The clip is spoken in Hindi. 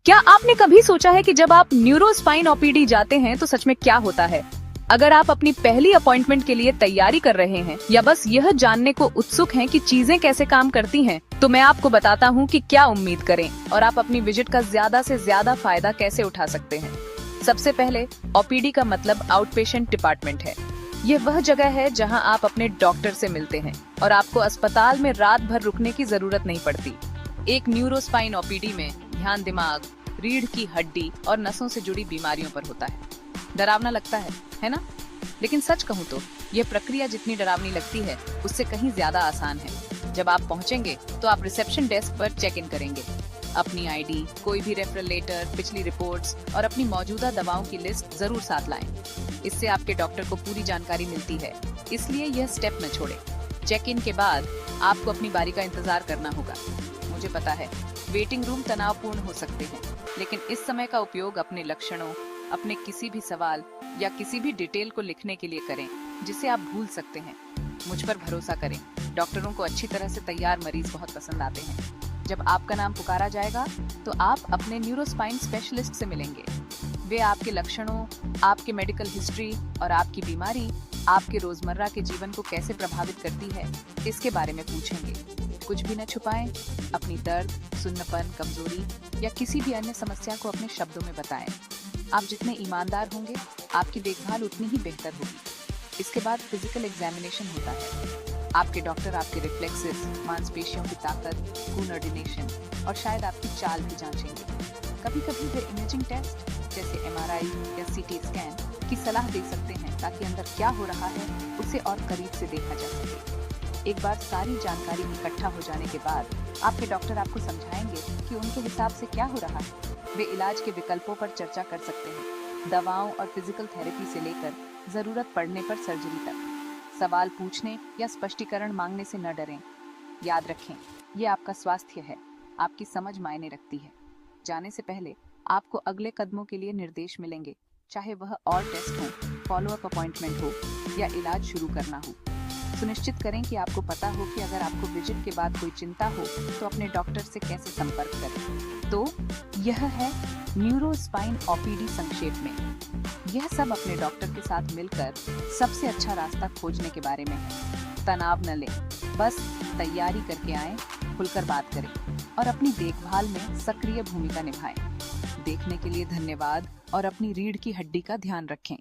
क्या आपने कभी सोचा है कि जब आप न्यूरोस्पाइन ओपीडी जाते हैं तो सच में क्या होता है? अगर आप अपनी पहली अपॉइंटमेंट के लिए तैयारी कर रहे हैं या बस यह जानने को उत्सुक हैं कि चीजें कैसे काम करती हैं, तो मैं आपको बताता हूं कि क्या उम्मीद करें और आप अपनी विजिट का ज्यादा से ज्यादा फायदा कैसे उठा सकते हैं। सबसे पहले, ओपीडी का मतलब आउट पेशेंट डिपार्टमेंट है। ये वह जगह है जहां आप अपने डॉक्टर से मिलते हैं और आपको अस्पताल में रात भर रुकने की जरूरत नहीं पड़ती। एक न्यूरोस्पाइन ओपीडी में ध्यान दिमाग, रीढ़ की हड्डी और नसों से जुड़ी बीमारियों पर होता है। डरावना लगता है ना? लेकिन सच कहूँ तो यह प्रक्रिया जितनी डरावनी लगती है उससे कहीं ज्यादा आसान है। जब आप पहुंचेंगे तो आप रिसेप्शन डेस्क पर चेक इन करेंगे। अपनी आईडी, कोई भी रेफरल लेटर, पिछली रिपोर्ट्स और अपनी मौजूदा दवाओं की लिस्ट जरूर साथ लाएं। इससे आपके डॉक्टर को पूरी जानकारी मिलती है, इसलिए यह स्टेप न छोड़ें। चेक इन के बाद आपको अपनी बारी का इंतजार करना होगा। मुझे पता है वेटिंग रूम तनावपूर्ण हो सकते हैं, लेकिन इस समय का उपयोग अपने लक्षणों, अपने किसी भी सवाल या किसी भी डिटेल को लिखने के लिए करें जिसे आप भूल सकते हैं। मुझ पर भरोसा करें, डॉक्टरों को अच्छी तरह से तैयार मरीज बहुत पसंद आते हैं। जब आपका नाम पुकारा जाएगा तो आप अपने न्यूरोस्पाइन स्पेशलिस्ट से मिलेंगे। वे आपके लक्षणों, आपके मेडिकल हिस्ट्री और आपकी बीमारी आपके रोजमर्रा के जीवन को कैसे प्रभावित करती है, इसके बारे में पूछेंगे। कुछ भी न छुपाएं, अपनी दर्द, सुन्नपन, कमजोरी या किसी भी अन्य समस्या को अपने शब्दों में बताएं। आप जितने ईमानदार होंगे, आपकी देखभाल उतनी ही बेहतर होगी। इसके बाद फिजिकल एग्जामिनेशन होता है। आपके डॉक्टर आपके रिफ्लेक्सेस, मांसपेशियों की ताकत, खून ऑर्डिनेशन और शायद आपकी चाल भी जांचेंगे। कभी-कभी वे इमेजिंग टेस्ट जैसे एमआरआई या सीटी स्कैन की सलाह दे सकते हैं ताकि अंदर क्या हो रहा है उसे और करीब से देखा जा सके। एक बार सारी जानकारी इकट्ठा हो जाने के बाद आपके डॉक्टर आपको समझाएंगे कि उनके हिसाब से क्या हो रहा है। वे इलाज के विकल्पों पर चर्चा कर सकते हैं, दवाओं और फिजिकल थेरेपी से लेकर जरूरत पड़ने पर सर्जरी तक। सवाल पूछने या स्पष्टीकरण मांगने से न डरें। याद रखें, ये आपका स्वास्थ्य है, आपकी समझ मायने रखती है। जाने से पहले आपको अगले कदमों के लिए निर्देश मिलेंगे, चाहे वह और टेस्ट हो, फॉलोअप अपॉइंटमेंट हो या इलाज शुरू करना हो। सुनिश्चित करें कि आपको पता हो कि अगर आपको विजिट के बाद कोई चिंता हो तो अपने डॉक्टर से कैसे संपर्क करें। तो यह है न्यूरोस्पाइन ओपीडी संक्षेप में। यह सब अपने डॉक्टर के साथ मिलकर सबसे अच्छा रास्ता खोजने के बारे में है। तनाव न लें, बस तैयारी करके आएं, खुलकर बात करें और अपनी देखभाल में सक्रिय भूमिका निभाएं। देखने के लिए धन्यवाद और अपनी रीढ़ की हड्डी का ध्यान रखें।